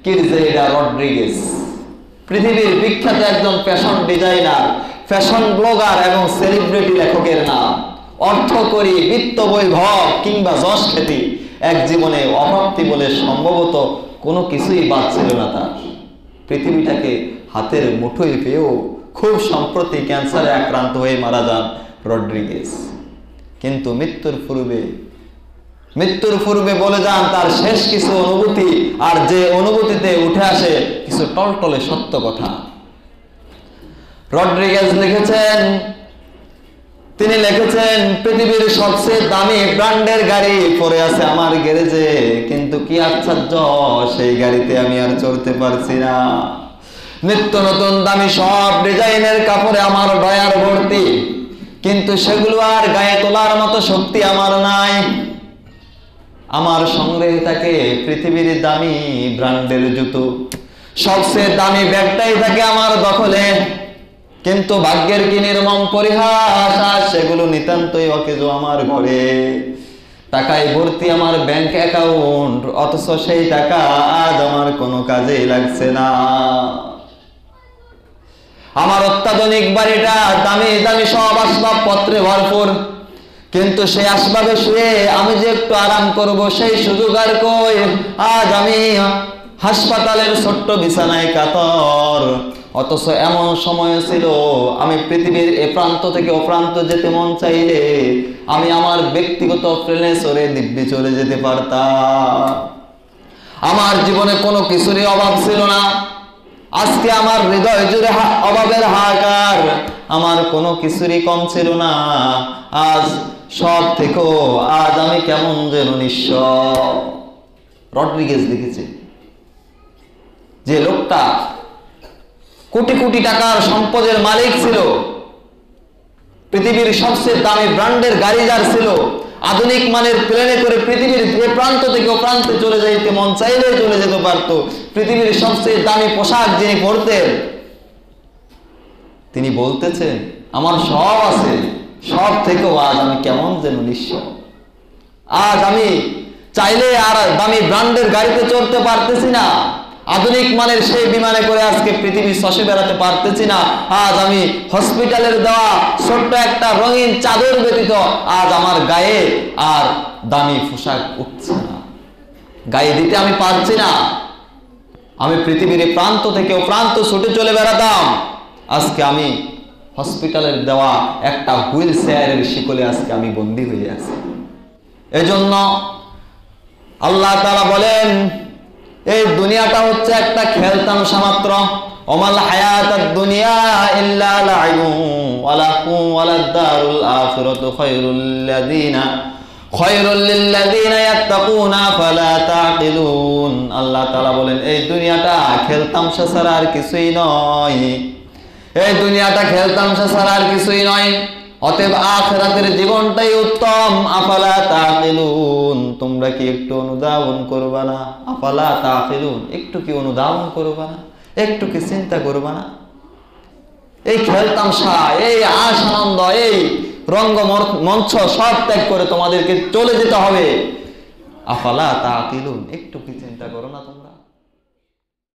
কিরজেইডা Rodriguez, পৃথিবীর বিখ্যাত একজন ফ্যাশন ডিজাইনার, ফ্যাশন ব্লগার এবং সেলিব্রিটি লেখকের নাম। অর্থকরী, বিত্ত বৈভব কিংবা যশ খ্যাতি এক জীবনে অপ্রাপ্তি বলে সম্ভবত কোনো কিছুই বাদ ছিল না তার। পৃথিবীটাকে হাতের মুঠোয় পেয়েও খুব সম্প্রতি ক্যান্সারে আক্রান্ত হয়ে মারা যান রড্রিগেজ। কিন্তু মৃত্যুর পূর্বে বলে যান তার শেষ কিছু অনুভূতি, আর যে অনুভূতিতে উঠে আসে কিছু টলটলে সত্য কথা। রড্রিগেজ তিনি লিখেছেন পৃথিবীর সবচেয়ে দামি ব্র্যান্ডের গাড়ি পড়ে আছে আমার গ্যারেজে, কিন্তু কি আশ্চর্য, সেই গাড়িতে আমি আর চড়তে পারছি না। নিত্য নতুন দামি সব ডিজাইনের কাপড়ে আমার ডয়ার ভর্তি, কিন্তু সেগুলো আর গায়ে তোলার মতো শক্তি আমার নাই। আমার সংগ্রহে থাকে পৃথিবীর দামি ব্র্যান্ডের জুতো, সবচেয়ে দামি ব্যাগটাই থাকে আমার দখলে, কিন্তু ভাগ্যের কি নির্মম পরিহাস, আর সেগুলো নিতান্তই অকেজো আমার ঘরে। টাকায় ভর্তি আমার ব্যাংক অ্যাকাউন্ট, অথচ সেই টাকা আজ আমার কোনো কাজেই লাগছে না। আমার অত্যাধুনিক বাড়িটা দামি দামি সব আসবাবপত্রে ভরপুর, কিন্তু সেই আসবাবে শুয়ে আমি যে একটু আরাম করব সেই সুযোগ আর কই। আজ আমি হাসপাতালের ছোট্ট বিছানায় কাতর, অথচ এমন সময় ছিল আমি পৃথিবীর এ প্রান্ত থেকে ও প্রান্ত যেতে মন চাইলে আমি আমার ব্যক্তিগত প্লেনে চড়ে দিব্যি চলে যেতে পারতাম। আমার জীবনে কোনো কিছুরই অভাব ছিল না। আজকে আমার হৃদয় জুড়ে অভাবের হাহাকার, আমার কোনো কিছুরই কম ছিল না। আজ সব থেকেও আজ আমি কেমন যেন নিঃস্ব। রড্রিগেজ লিখেছে যে লোকটা কোটি কোটি টাকার সম্পদের মালিক ছিল, পৃথিবীর সবচেয়ে দামি ব্র্যান্ডের গাড়ি যার ছিল, আধুনিক মানের প্লেনে করে পৃথিবীর এ প্রান্ত থেকে ও প্রান্তে চলে যাইতে মন চাইলেই চলে যেতে পারতো, পৃথিবীর সবচেয়ে দামি পোশাক যিনি পরতেন, তিনি বলতেছেন আমার সব আছে, সব থেকেও আজ আমি কেমন যেন নিঃস্ব। আজ আমি চাইলে আর দামি ব্র্যান্ডের গাড়িতে চড়তে পারতেছি না, আধুনিক মানের সেই বিমানে করে আজকে পৃথিবী শশে বেড়াতে পারতেছি না। আজ আমি হসপিটালের দেওয়া ছোট্ট একটা রঙিন চাদর ব্যতীত আজ আমার গায়ে আর দামি পোশাক উঠছে না, গায়ে দিতে আমি পারছি না। আমি পৃথিবীর প্রান্ত থেকে ও প্রান্ত ছুটে চলে বেড়াতাম, আজকে আমি হসপিটালের দেওয়া একটা হুইল চেয়ারের শিকলে আজকে আমি বন্দী হয়ে আছি। এজন্য আল্লাহ তাআলা বলেন এই দুনিয়াটা হচ্ছে একটা খেলতামশা মাত্র। ওমাল হায়াতাদ দুনিয়া ইল্লা লাইবুন ওয়া লাহু ওয়া লাদ-দারুল আখিরাতু খায়রুল লিল্লাযিনা ইয়াত্তাকুনা ফালা তাকিলুন। আল্লাহ তাআলা বলেন এই দুনিয়াটা খেলতামশা ছাড়া আর কিছুই নয়, এই দুনিয়াটা খেলতামশা ছাড়া আর কিছুই নয়। অতএব আখিরাতের জীবনটাই উত্তম। আফালা তাকিলুন, তোমরা কি একটু অনুধাবন করবা না? আফালা তাকিলুন, একটু কি অনুধাবন করবা না, একটু কি চিন্তা করবা না? এই খেলতামশা, এই আশ আনন্দ, এই রঙ্গ মঞ্চ সব ত্যাগ করে তোমাদেরকে চলে যেতে হবে। আফালা তাকিলুন, একটু কি চিন্তা করো না তোমরা?